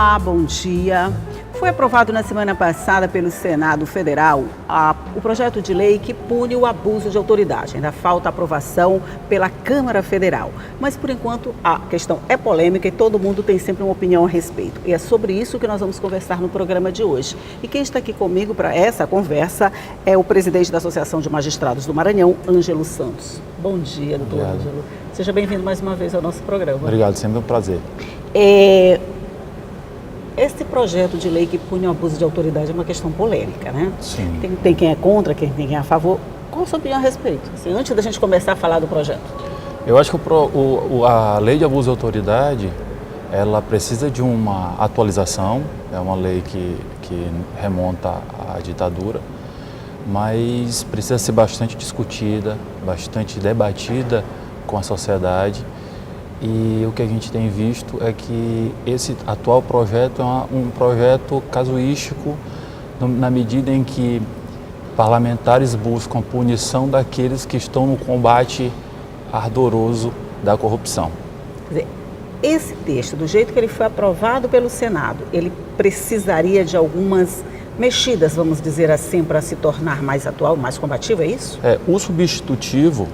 Olá, bom dia. Foi aprovado na semana passada pelo Senado Federal o projeto de lei que pune o abuso de autoridade. Ainda falta aprovação pela Câmara Federal. Mas, por enquanto, a questão é polêmica e todo mundo tem sempre uma opinião a respeito. E é sobre isso que nós vamos conversar no programa de hoje. E quem está aqui comigo para essa conversa é o presidente da Associação de Magistrados do Maranhão, Ângelo Santos. Bom dia, doutor Ângelo. Seja bem-vindo mais uma vez ao nosso programa. Obrigado, sempre um prazer. Esse projeto de lei que pune o abuso de autoridade é uma questão polêmica, né? Sim. Tem quem é contra, tem quem é a favor. Qual a sua opinião a respeito? Assim, antes da gente começar a falar do projeto. Eu acho que a lei de abuso de autoridade, ela precisa de uma atualização. É uma lei que remonta à ditadura, mas precisa ser bastante discutida, bastante debatida com a sociedade. E o que a gente tem visto é que esse atual projeto é um projeto casuístico, na medida em que parlamentares buscam punição daqueles que estão no combate ardoroso da corrupção. Quer dizer, esse texto, do jeito que ele foi aprovado pelo Senado, ele precisaria de algumas mexidas, vamos dizer assim, para se tornar mais atual, mais combativo, é isso? O substitutivo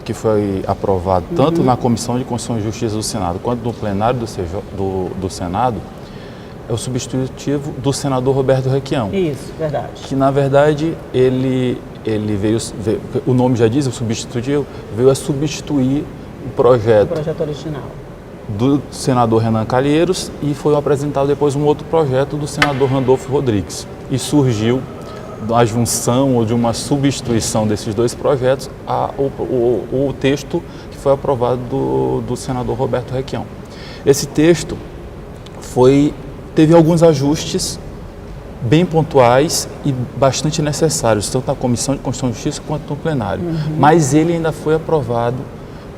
que foi aprovado tanto na Comissão de Constituição e Justiça do Senado quanto no plenário do Senado, é o substitutivo do senador Roberto Requião. Isso, verdade. Que, na verdade, ele veio, o nome já diz, o substitutivo, veio a substituir o projeto original do senador Renan Calheiros, e foi apresentado depois um outro projeto do senador Randolfo Rodrigues. E surgiu a junção ou de uma substituição desses dois projetos o texto que foi aprovado do senador Roberto Requião. Esse texto teve alguns ajustes bem pontuais e bastante necessários, tanto na Comissão de Constituição e Justiça quanto no plenário. Mas ele ainda foi aprovado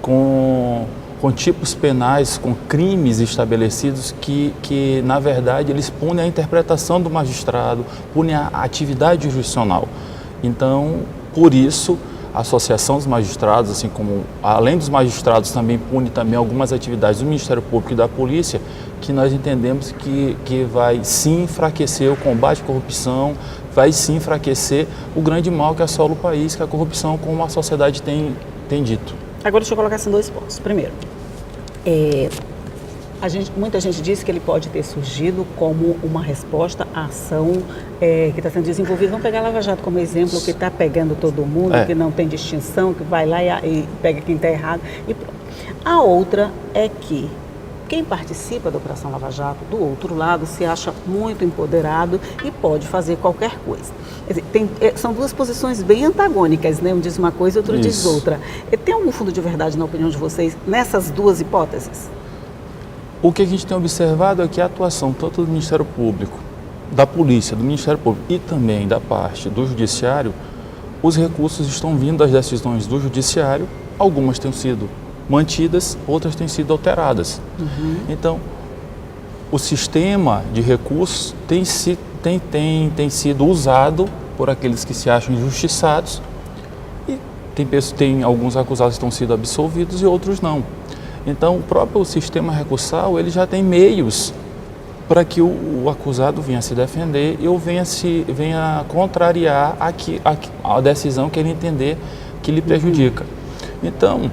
com tipos penais, com crimes estabelecidos que, na verdade, eles punem a interpretação do magistrado, punem a atividade jurisdicional. Então, por isso, a Associação dos Magistrados, assim como, além dos magistrados, também pune também algumas atividades do Ministério Público e da Polícia, que nós entendemos que vai sim enfraquecer o combate à corrupção, vai sim enfraquecer o grande mal que assola o país, que é a corrupção, como a sociedade tem dito. Agora, deixa eu colocar assim dois pontos. Primeiro, muita gente diz que ele pode ter surgido como uma resposta à ação que está sendo desenvolvida. Vamos pegar a Lava Jato como exemplo, que está pegando todo mundo, que não tem distinção, que vai lá e pega quem está errado. E pronto. A outra é que quem participa da Operação Lava Jato, do outro lado, se acha muito empoderado e pode fazer qualquer coisa. Quer dizer, são duas posições bem antagônicas, né? Um diz uma coisa, outro diz outra. Tem algum fundo de verdade, na opinião de vocês, nessas duas hipóteses? O que a gente tem observado é que a atuação tanto do Ministério Público, da Polícia, do Ministério Público e também da parte do Judiciário, os recursos estão vindo das decisões do Judiciário, algumas têm sido mantidas, outras têm sido alteradas. Então, o sistema de recursos tem sido usado por aqueles que se acham injustiçados, e tem alguns acusados que estão sendo absolvidos e outros não. Então, o próprio sistema recursal, ele já tem meios para que o acusado venha se defender ou venha contrariar a decisão que ele entender que lhe prejudica. Então,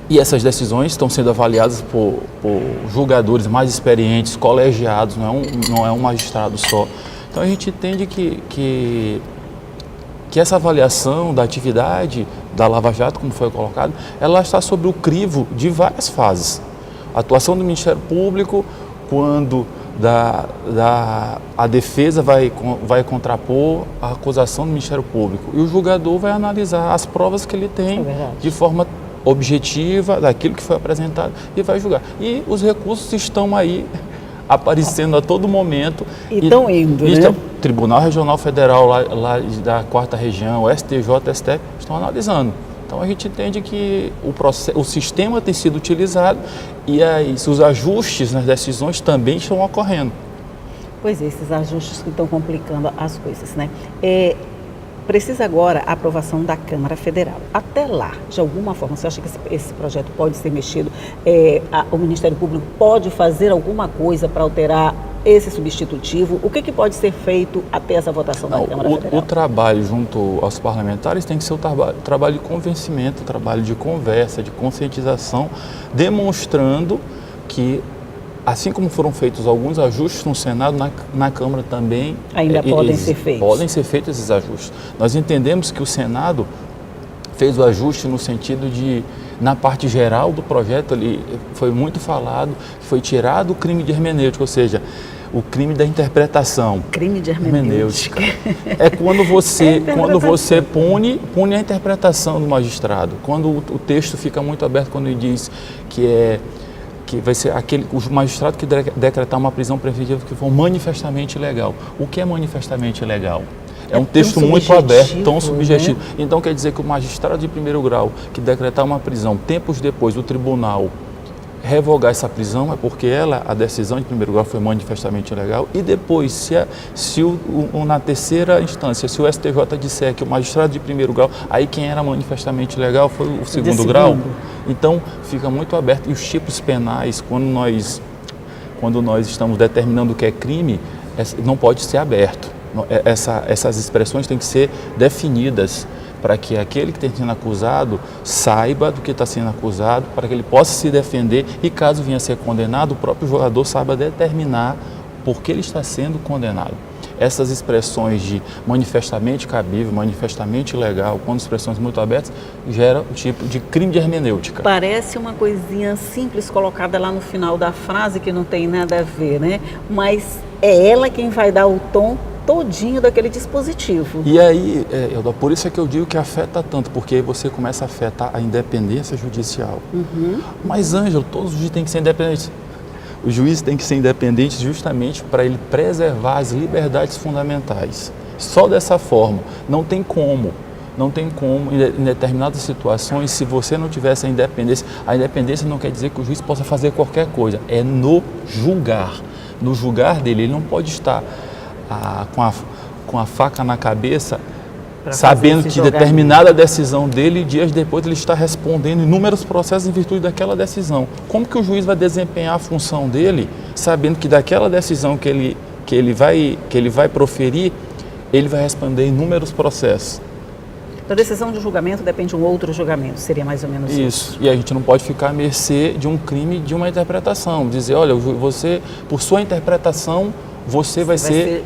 e essas decisões estão sendo avaliadas por julgadores mais experientes, colegiados, não é um magistrado só. Então a gente entende que essa avaliação da atividade da Lava Jato, como foi colocado, ela está sob o crivo de várias fases. A atuação do Ministério Público, quando a defesa vai contrapor a acusação do Ministério Público, e o julgador vai analisar as provas que ele tem de forma objetiva daquilo que foi apresentado e vai julgar. E os recursos estão aí aparecendo a todo momento. E estão indo, né? O Tribunal Regional Federal lá da 4ª Região, o STJ, o STF, estão analisando. Então a gente entende que o sistema tem sido utilizado e os ajustes nas decisões também estão ocorrendo. Pois é, esses ajustes que estão complicando as coisas, né? Precisa agora a aprovação da Câmara Federal. Até lá, de alguma forma, você acha que esse projeto pode ser mexido? O Ministério Público pode fazer alguma coisa para alterar esse substitutivo? O que pode ser feito até essa votação da Câmara Federal? O trabalho junto aos parlamentares tem que ser o trabalho de convencimento, trabalho de conversa, de conscientização, demonstrando que, assim como foram feitos alguns ajustes no Senado, na Câmara também ainda podem ser feitos. Podem ser feitos esses ajustes. Nós entendemos que o Senado fez o ajuste no sentido de, na parte geral do projeto, ali foi muito falado, foi tirado o crime de hermenêutica, ou seja, o crime da interpretação. Crime de hermenêutica. É quando você pune a interpretação do magistrado. Quando o texto fica muito aberto, quando ele diz que vai ser o magistrado que decretar uma prisão preventiva que for manifestamente ilegal. O que é manifestamente ilegal? É um texto muito aberto, tão subjetivo. Né? Então quer dizer que o magistrado de primeiro grau que decretar uma prisão, tempos depois o tribunal revogar essa prisão, é porque a decisão de primeiro grau foi manifestamente ilegal, e depois, na terceira instância, se o STJ disser que o magistrado de primeiro grau, aí quem era manifestamente ilegal foi o segundo grau. Então fica muito aberto. E os tipos penais, quando nós estamos determinando o que é crime, não pode ser aberto. Essas expressões têm que ser definidas para que aquele que está sendo acusado saiba do que está sendo acusado, para que ele possa se defender e, caso venha a ser condenado, o próprio jogador saiba determinar por que ele está sendo condenado. Essas expressões de manifestamente cabível, manifestamente ilegal, quando expressões muito abertas, gera o tipo de crime de hermenêutica. Parece uma coisinha simples colocada lá no final da frase que não tem nada a ver, né? Mas é ela quem vai dar o tom todinho daquele dispositivo. E aí, por isso é que eu digo que afeta tanto, porque aí você começa a afetar a independência judicial. Uhum. Mas, Ângelo, todos os juízes têm que ser independentes. Os juízes têm que ser independentes justamente para ele preservar as liberdades fundamentais. Só dessa forma. Não tem como, em determinadas situações, se você não tivesse a independência não quer dizer que o juiz possa fazer qualquer coisa, é no julgar. No julgar dele, ele não pode estar com a faca na cabeça, sabendo que determinada decisão dele, dias depois ele está respondendo inúmeros processos em virtude daquela decisão. Como que o juiz vai desempenhar a função dele, sabendo que daquela decisão que ele vai proferir, ele vai responder inúmeros processos? Da decisão de julgamento depende de um outro julgamento, seria mais ou menos isso. Isso, e a gente não pode ficar à mercê de um crime, de uma interpretação, dizer, olha, você, por sua interpretação, você vai ser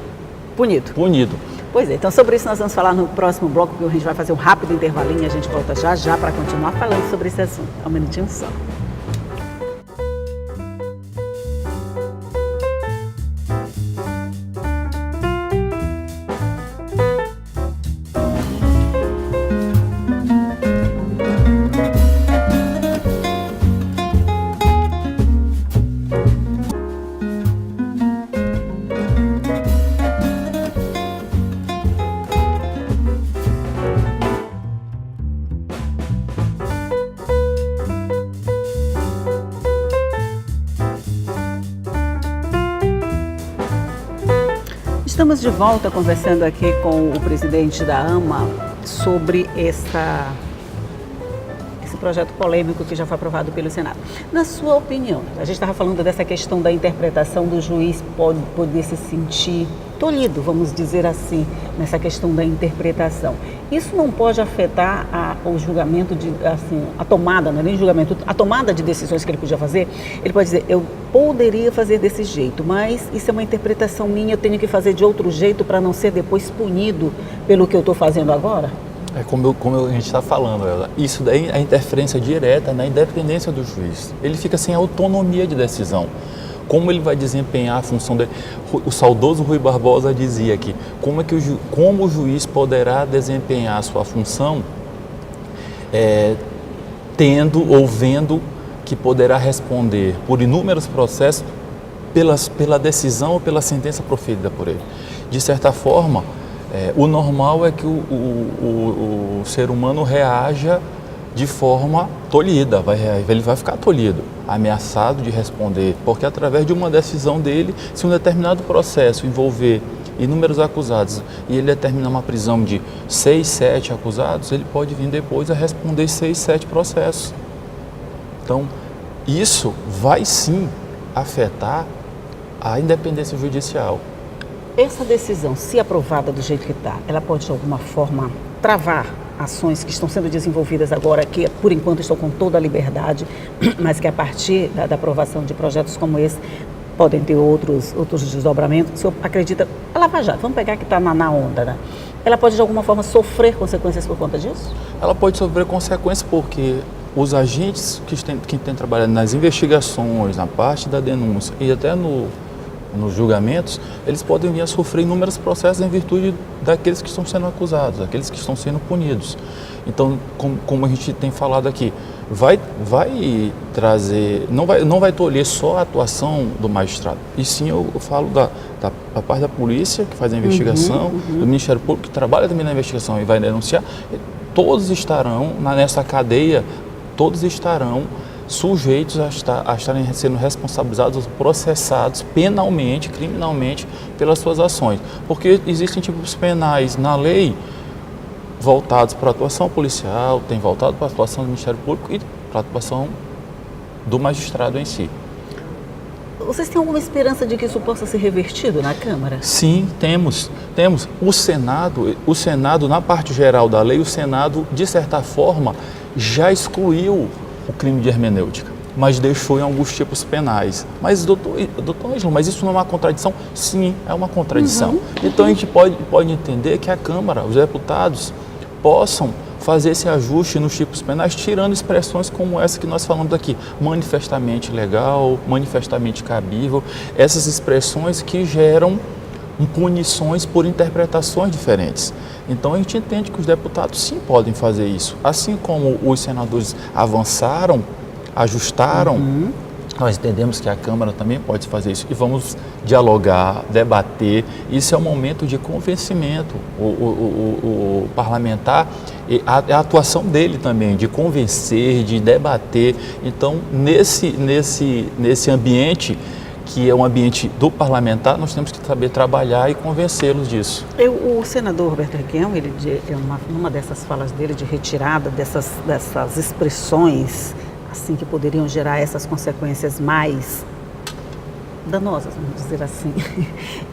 punido. Pois é, então sobre isso nós vamos falar no próximo bloco, porque a gente vai fazer um rápido intervalinho e a gente volta já para continuar falando sobre esse assunto. Um minutinho só. Estamos de volta conversando aqui com o presidente da AMA sobre esse projeto polêmico que já foi aprovado pelo Senado. Na sua opinião, a gente estava falando dessa questão da interpretação do juiz poder se sentir tolhido, vamos dizer assim, nessa questão da interpretação. Isso não pode afetar o julgamento, a tomada, não é nem julgamento, a tomada de decisões que ele podia fazer? Ele pode dizer, eu poderia fazer desse jeito, mas isso é uma interpretação minha, eu tenho que fazer de outro jeito para não ser depois punido pelo que eu estou fazendo agora? É como a gente está falando, isso daí é a interferência direta na independência do juiz. Ele fica sem autonomia de decisão. Como ele vai desempenhar a função dele? O saudoso Rui Barbosa dizia que como o juiz poderá desempenhar a sua função tendo ou vendo que poderá responder por inúmeros processos pela decisão ou pela sentença proferida por ele. De certa forma, o normal é que o ser humano reaja de forma tolhida, ele vai ficar tolhido, ameaçado de responder, porque através de uma decisão dele, se um determinado processo envolver inúmeros acusados e ele determinar uma prisão de 6, 7 acusados, ele pode vir depois a responder 6, 7 processos. Então, isso vai sim afetar a independência judicial. Essa decisão, se aprovada do jeito que está, ela pode de alguma forma travar ações que estão sendo desenvolvidas agora, que por enquanto estão com toda a liberdade, mas que a partir da aprovação de projetos como esse, podem ter outros desdobramentos. O senhor acredita, a Lava Jato, vamos pegar que está na onda, né? Ela pode de alguma forma sofrer consequências por conta disso? Ela pode sofrer consequências porque os agentes que têm trabalhado nas investigações, na parte da denúncia e até nos julgamentos, eles podem vir a sofrer inúmeros processos em virtude daqueles que estão sendo acusados, daqueles que estão sendo punidos. Então, como a gente tem falado aqui, vai trazer, não vai tolher só a atuação do magistrado, e sim eu falo da parte da polícia que faz a investigação, do Ministério Público que trabalha também na investigação e vai denunciar. Todos estarão nessa cadeia, todos estarão sujeitos a estarem sendo responsabilizados, processados penalmente, criminalmente pelas suas ações. Porque existem tipos penais na lei voltados para a atuação policial, tem voltado para a atuação do Ministério Público e para a atuação do magistrado em si. Vocês têm alguma esperança de que isso possa ser revertido na Câmara? Sim, temos. O Senado, na parte geral da lei, o Senado, de certa forma, já excluiu o crime de hermenêutica, mas deixou em alguns tipos penais. Mas, doutor Ângelo, mas isso não é uma contradição? Sim, é uma contradição. Então a gente pode entender que a Câmara, os deputados, possam fazer esse ajuste nos tipos penais, tirando expressões como essa que nós falamos aqui, manifestamente legal, manifestamente cabível, essas expressões que geram punições por interpretações diferentes. Então a gente entende que os deputados sim podem fazer isso. Assim como os senadores avançaram, ajustaram, nós entendemos que a Câmara também pode fazer isso. E vamos dialogar, debater. Isso é um momento de convencimento. O parlamentar, a atuação dele também, de convencer, de debater. Então, nesse ambiente, que é um ambiente do parlamentar, nós temos que saber trabalhar e convencê-los disso. O senador Roberto Requião, ele, numa dessas falas dele de retirada dessas expressões assim que poderiam gerar essas consequências mais danosas, vamos dizer assim,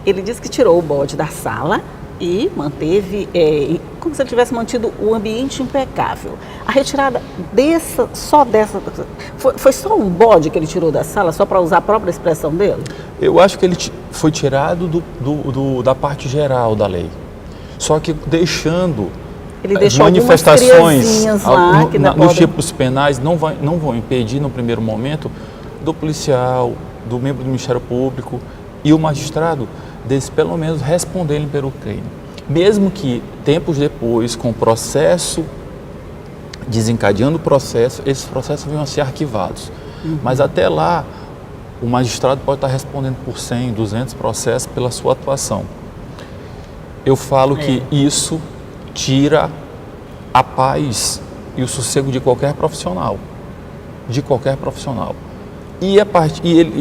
ele disse que tirou o bode da sala e manteve, como se ele tivesse mantido o ambiente impecável. A retirada foi só um bode que ele tirou da sala, só para usar a própria expressão dele? Eu acho que ele foi tirado da parte geral da lei, só que deixando manifestações lá, nos tipos penais não vão impedir no primeiro momento do policial, do membro do Ministério Público e o magistrado deles pelo menos responderem pelo crime. Mesmo que tempos depois, com o processo, desencadeando o processo, esses processos venham a ser arquivados. Mas até lá, o magistrado pode estar respondendo por 100, 200 processos pela sua atuação. Eu falo que isso tira a paz e o sossego de qualquer profissional. De qualquer profissional. E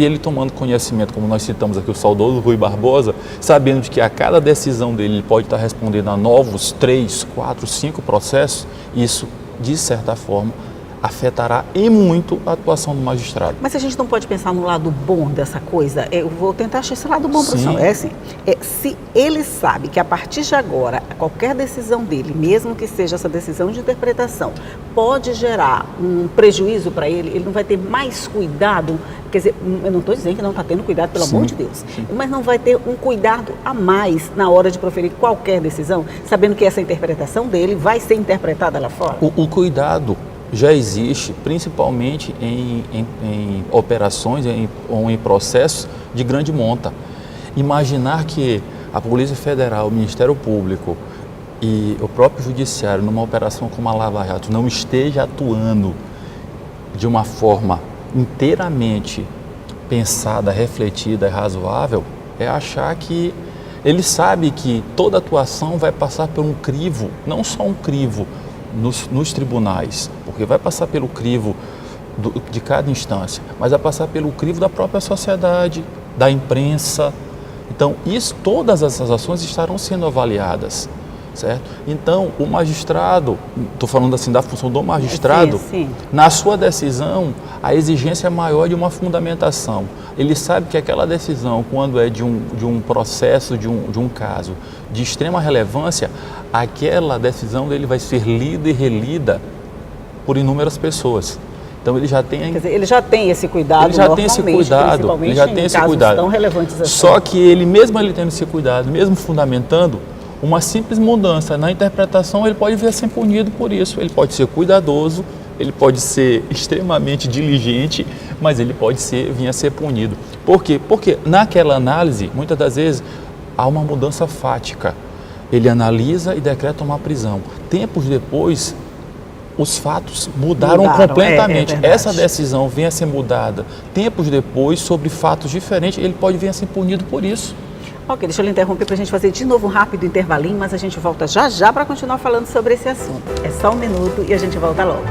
ele tomando conhecimento, como nós citamos aqui, o saudoso Rui Barbosa, sabendo de que a cada decisão dele ele pode estar respondendo a novos 3, 4, 5 processos, isso, de certa forma, afetará e muito a atuação do magistrado. Mas a gente não pode pensar no lado bom dessa coisa? Eu vou tentar achar esse lado bom para o senhor. Se ele sabe que a partir de agora, qualquer decisão dele, mesmo que seja essa decisão de interpretação, pode gerar um prejuízo para ele, ele não vai ter mais cuidado, quer dizer, eu não estou dizendo que não está tendo cuidado, pelo amor de Deus, mas não vai ter um cuidado a mais na hora de proferir qualquer decisão, sabendo que essa interpretação dele vai ser interpretada lá fora? O cuidado já existe, principalmente em operações ou em processos de grande monta. Imaginar que a Polícia Federal, o Ministério Público e o próprio Judiciário, numa operação como a Lava Jato, não esteja atuando de uma forma inteiramente pensada, refletida e razoável, é achar que ele sabe que toda atuação vai passar por um crivo, não só um crivo nos tribunais, porque vai passar pelo crivo de cada instância, mas vai passar pelo crivo da própria sociedade, da imprensa. Então, todas essas ações estarão sendo avaliadas, certo? Então, o magistrado, estou falando assim da função do magistrado, na sua decisão, a exigência é maior de uma fundamentação, ele sabe que aquela decisão, quando é de um processo, de um caso de extrema relevância, aquela decisão dele vai ser lida e relida por inúmeras pessoas. Então ele já tem... Quer dizer, ele já tem esse cuidado, ele já tem esse cuidado, ele já tem esse cuidado. Tão relevantes assim. Só que ele tendo esse cuidado, mesmo fundamentando, uma simples mudança na interpretação, ele pode vir a ser punido por isso. Ele pode ser cuidadoso, ele pode ser extremamente diligente, mas ele pode vir a ser punido. Por quê? Porque naquela análise, muitas das vezes, há uma mudança fática. Ele analisa e decreta uma prisão. Tempos depois, os fatos mudaram completamente. Essa decisão vem a ser mudada tempos depois sobre fatos diferentes, ele pode vir a ser punido por isso. Ok, deixa eu lhe interromper para a gente fazer de novo um rápido intervalinho, mas a gente volta já já para continuar falando sobre esse assunto. É só um minuto e a gente volta logo.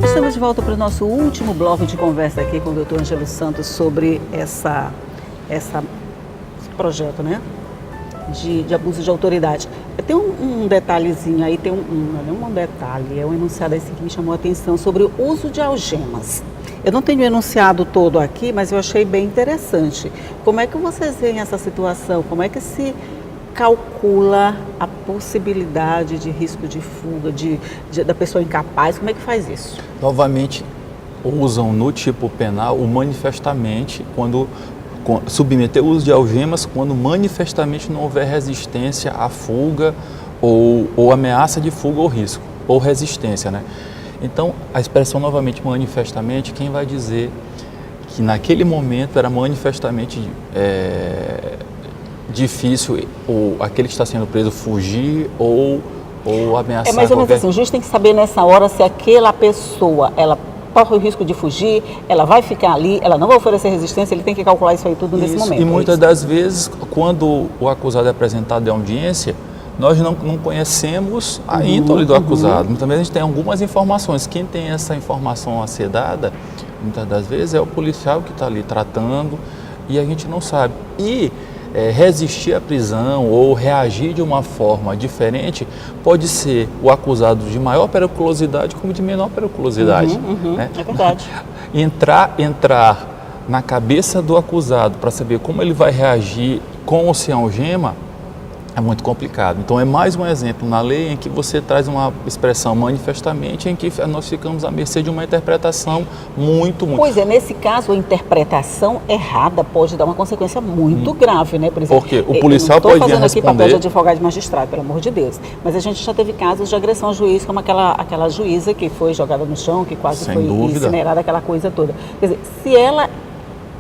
Estamos de volta para o nosso último bloco de conversa aqui com o Dr. Ângelo Santos sobre esse projeto, né, de abuso de autoridade. Tem um detalhezinho aí, não é um detalhe, é um enunciado assim que me chamou a atenção sobre o uso de algemas. Eu não tenho o enunciado todo aqui, mas eu achei bem interessante. Como é que vocês veem essa situação? Como é que se calcula a possibilidade de risco de fuga da pessoa incapaz? Como é que faz isso? Novamente, usam no tipo penal o manifestamente, quando submeter o uso de algemas, quando manifestamente não houver resistência à fuga ou ameaça de fuga ou risco, ou resistência, né? Então, a expressão novamente manifestamente, quem vai dizer que naquele momento era manifestamente difícil aquele que está sendo preso fugir ou ameaçar. É mais ou menos assim, o juiz tem que saber nessa hora se aquela pessoa, ela corre o risco de fugir, ela vai ficar ali, ela não vai oferecer resistência, ele tem que calcular isso aí tudo nesse momento. E muitas das vezes, quando o acusado é apresentado em audiência, nós não conhecemos a índole do acusado. Muitas vezes a gente tem algumas informações. Quem tem essa informação a ser dada, muitas das vezes é o policial que está ali tratando e a gente não sabe. E resistir à prisão ou reagir de uma forma diferente pode ser o acusado de maior periculosidade como de menor periculosidade. Né? É verdade. Entrar na cabeça do acusado para saber como ele vai reagir com ou sem algema é muito complicado. Então é mais um exemplo na lei em que você traz uma expressão manifestamente em que nós ficamos à mercê de uma interpretação muito... Pois é, nesse caso a interpretação errada pode dar uma consequência muito grave, né? Por exemplo, porque o policial pode vir a responder... Não estou fazendo aqui papel de advogado de magistrado, pelo amor de Deus, mas a gente já teve casos de agressão ao juiz, como aquela juíza que foi jogada no chão, que quase foi incinerada, aquela coisa toda. Quer dizer, se ela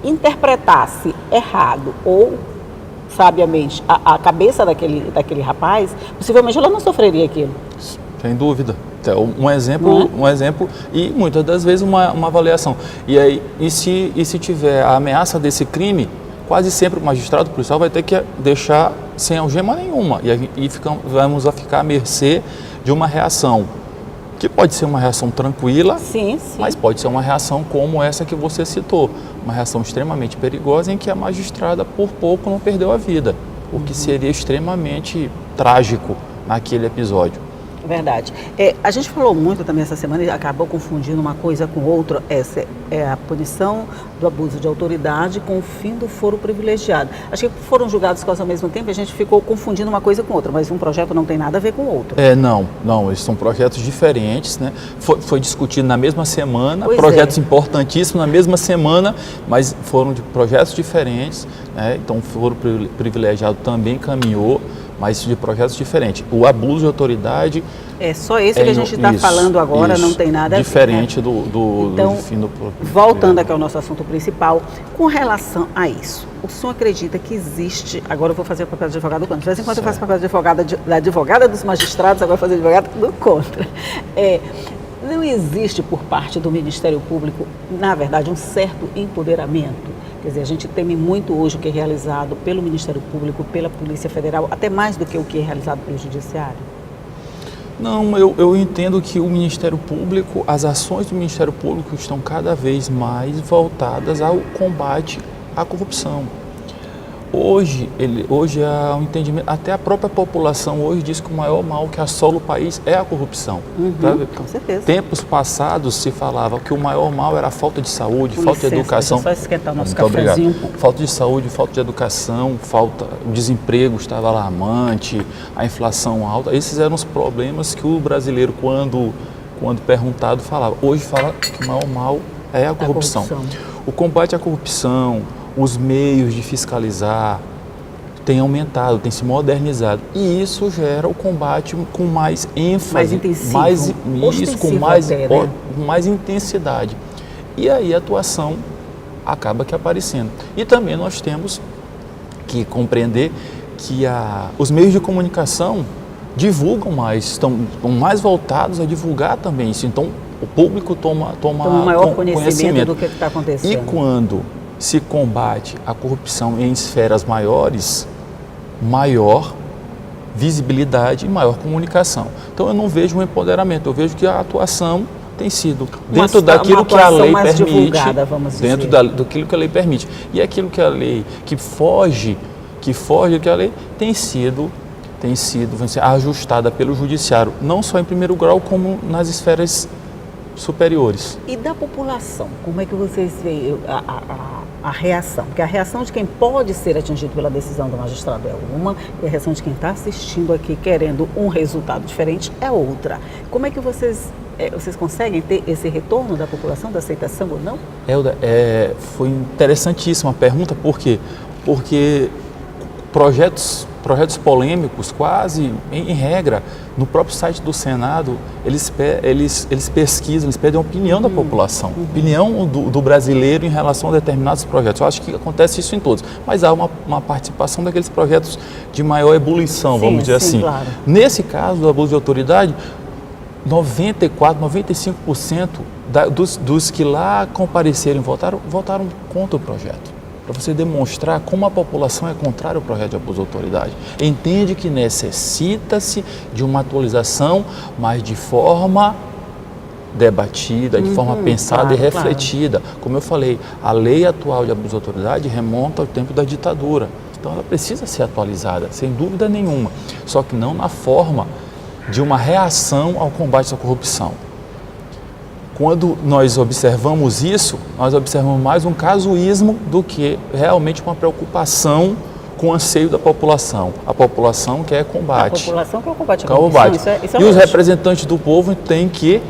interpretasse errado ou sabiamente a cabeça daquele rapaz, possivelmente ela não sofreria aquilo. Sem dúvida. Então, um exemplo e muitas das vezes uma avaliação. E se tiver a ameaça desse crime, quase sempre o magistrado policial vai ter que deixar sem algema nenhuma vamos ficar à mercê de uma reação que pode ser uma reação tranquila, sim. Mas pode ser uma reação como essa que você citou, uma reação extremamente perigosa em que a magistrada por pouco não perdeu a vida, o que seria extremamente trágico naquele episódio. Verdade. A gente falou muito também essa semana e acabou confundindo uma coisa com outra. Essa é a punição do abuso de autoridade com o fim do foro privilegiado. Acho que foram julgados quase ao mesmo tempo e a gente ficou confundindo uma coisa com outra, mas um projeto não tem nada a ver com o outro. Não, eles são projetos diferentes, né? Foi discutido na mesma semana, pois projetos importantíssimos na mesma semana, mas foram de projetos diferentes, né? Então o foro privilegiado também caminhou, mas de projetos diferentes. O abuso de autoridade É só esse que a gente está falando agora, não tem nada diferente a ver, né? do fim do... Voltando aqui ao nosso assunto principal, com relação a isso, o senhor acredita que existe, agora eu vou fazer o papel de advogado do contra, de vez em quando eu faço o papel de da advogada dos magistrados, agora eu vou fazer advogado do contra. Não existe por parte do Ministério Público, na verdade, um certo empoderamento? Quer dizer, a gente teme muito hoje o que é realizado pelo Ministério Público, pela Polícia Federal, até mais do que o que é realizado pelo Judiciário? Não, eu entendo que o Ministério Público, as ações do Ministério Público estão cada vez mais voltadas ao combate à corrupção. Hoje há um entendimento, até a própria população hoje diz que o maior mal que assola o país é a corrupção. Com certeza. Tempos passados se falava que o maior mal era a falta de saúde, falta de educação. Deixa eu só esquentar o nosso cafezinho. Obrigado. Falta de saúde, falta de educação, o desemprego estava alarmante, a inflação alta. Esses eram os problemas que o brasileiro, quando perguntado, falava. Hoje fala que o maior mal é a corrupção. O combate à corrupção, os meios de fiscalizar têm aumentado, têm se modernizado. E isso gera o combate com mais ênfase, mais intensivo, com mais intensidade. E aí a atuação acaba que aparecendo. E também nós temos que compreender que os meios de comunicação divulgam mais, estão mais voltados a divulgar também isso. Então o público toma um maior conhecimento do que está acontecendo. E quando se combate a corrupção em esferas maiores, maior visibilidade e maior comunicação. Então eu não vejo um empoderamento, eu vejo que a atuação tem sido dentro daquilo que a lei permite, dentro daquilo que a lei permite. E aquilo que a lei, que foge do que a lei, tem sido ajustada pelo judiciário, não só em primeiro grau, como nas esferas superiores. E da população, como é que vocês veem a reação? Porque a reação de quem pode ser atingido pela decisão do magistrado é uma, e a reação de quem está assistindo aqui querendo um resultado diferente é outra. Como é que vocês conseguem ter esse retorno da população, da aceitação ou não? Elda, foi interessantíssima a pergunta, por quê? Porque projetos polêmicos, quase em regra, no próprio site do Senado, eles pesquisam, eles pedem a opinião da população, opinião do brasileiro em relação a determinados projetos. Eu acho que acontece isso em todos, mas há uma participação daqueles projetos de maior ebulição, vamos dizer assim. Claro. Nesse caso do abuso de autoridade, 95% dos que lá compareceram votaram contra o projeto. Para você demonstrar como a população é contrária ao projeto de abuso de autoridade. Entende que necessita-se de uma atualização, mas de forma debatida, de forma pensada e refletida. Claro. Como eu falei, a lei atual de abuso de autoridade remonta ao tempo da ditadura. Então ela precisa ser atualizada, sem dúvida nenhuma. Só que não na forma de uma reação ao combate à corrupção. Quando nós observamos isso, nós observamos mais um casuísmo do que realmente uma preocupação com o anseio da população. A população quer combate. A população quer o combate à corrupção. Isso é e os representantes do povo têm que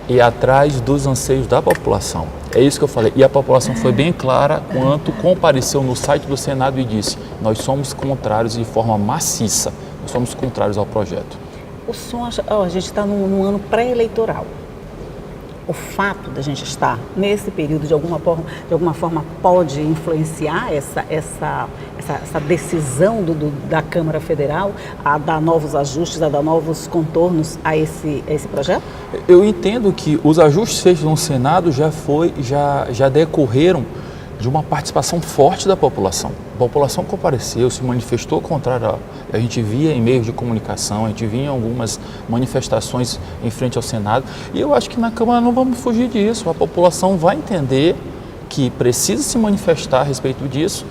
ir atrás dos anseios da população. É isso que eu falei. E a população foi bem clara quando compareceu no site do Senado e disse: nós somos contrários de forma maciça, nós somos contrários ao projeto. O senhor acha, a gente está num ano pré-eleitoral. O fato da gente estar nesse período, de alguma forma pode influenciar essa decisão da Câmara Federal a dar novos ajustes, a dar novos contornos a esse projeto? Eu entendo que os ajustes feitos no Senado já decorreram de uma participação forte da população. A população compareceu, se manifestou contrário. A gente via em meios de comunicação, a gente via em algumas manifestações em frente ao Senado. E eu acho que na Câmara não vamos fugir disso. A população vai entender que precisa se manifestar a respeito disso.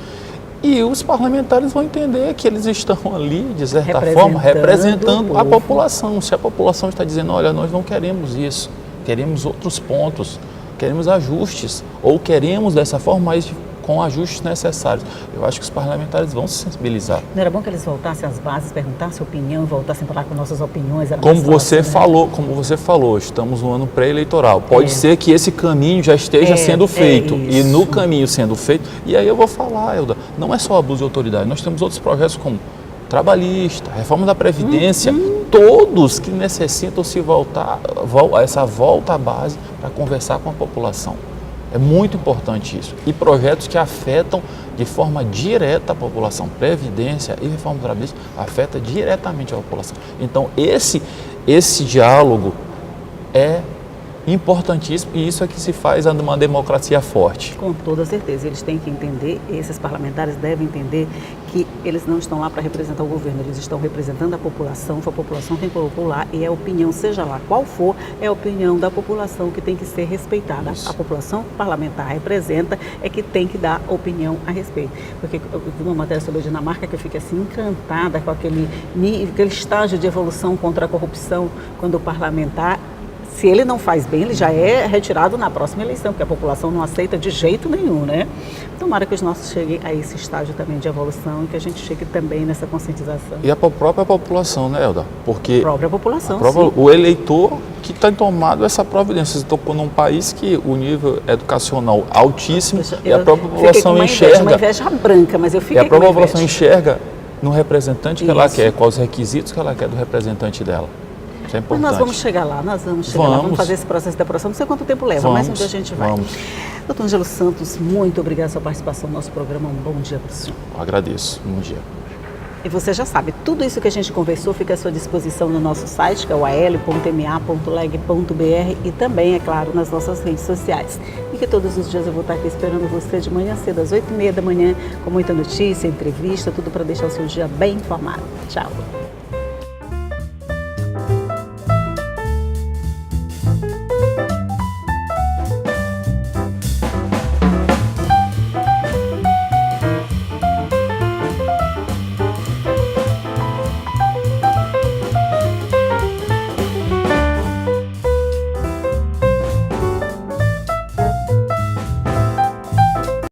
E os parlamentares vão entender que eles estão ali, de certa forma, representando a população. Se a população está dizendo: olha, nós não queremos isso, queremos outros pontos, queremos ajustes, ou queremos dessa forma, mas com ajustes necessários. Eu acho que os parlamentares vão se sensibilizar. Não era bom que eles voltassem às bases, perguntassem a opinião, voltassem a falar com nossas opiniões? Como você falou, estamos no ano pré-eleitoral. Pode ser que esse caminho já esteja sendo feito. E no caminho sendo feito, e aí eu vou falar, Elda, não é só abuso de autoridade, nós temos outros projetos como trabalhista, reforma da Previdência, todos que necessitam se voltar, essa volta à base para conversar com a população. É muito importante isso. E projetos que afetam de forma direta a população. Previdência e reforma trabalhista afeta diretamente a população. Então, esse diálogo é importantíssimo e isso é que se faz uma democracia forte. Com toda certeza. Eles têm que entender, esses parlamentares devem entender que eles não estão lá para representar o governo, eles estão representando a população, foi a população quem colocou lá e a opinião, seja lá qual for, é a opinião da população que tem que ser respeitada. Isso. A população parlamentar representa, é que tem que dar opinião a respeito. Porque eu vi uma matéria sobre a Dinamarca que eu fiquei assim encantada com aquele estágio de evolução contra a corrupção, quando o parlamentar, se ele não faz bem, ele já é retirado na próxima eleição, porque a população não aceita de jeito nenhum, né? Tomara que os nossos cheguem a esse estágio também de evolução e que a gente chegue também nessa conscientização. E a própria população, né, Elda? Porque a própria população, sim. O eleitor que tem tomado essa providência. Você tocou num país que o nível educacional altíssimo e a própria população enxerga... uma inveja branca, mas eu fiquei com inveja. E a própria população enxerga no representante que ela quer, quais os requisitos que ela quer do representante dela. Isso é importante. Mas nós vamos chegar lá, vamos fazer esse processo de aprovação, não sei quanto tempo leva, mas um dia a gente vai. Doutor Ângelo Santos, muito obrigada pela sua participação no nosso programa, um bom dia para o senhor. Eu agradeço, bom dia. E você já sabe, tudo isso que a gente conversou fica à sua disposição no nosso site, que é o al.ma.leg.br e também, é claro, nas nossas redes sociais. E que todos os dias eu vou estar aqui esperando você de manhã cedo, às 8h30 da manhã, com muita notícia, entrevista, tudo para deixar o seu dia bem informado. Tchau.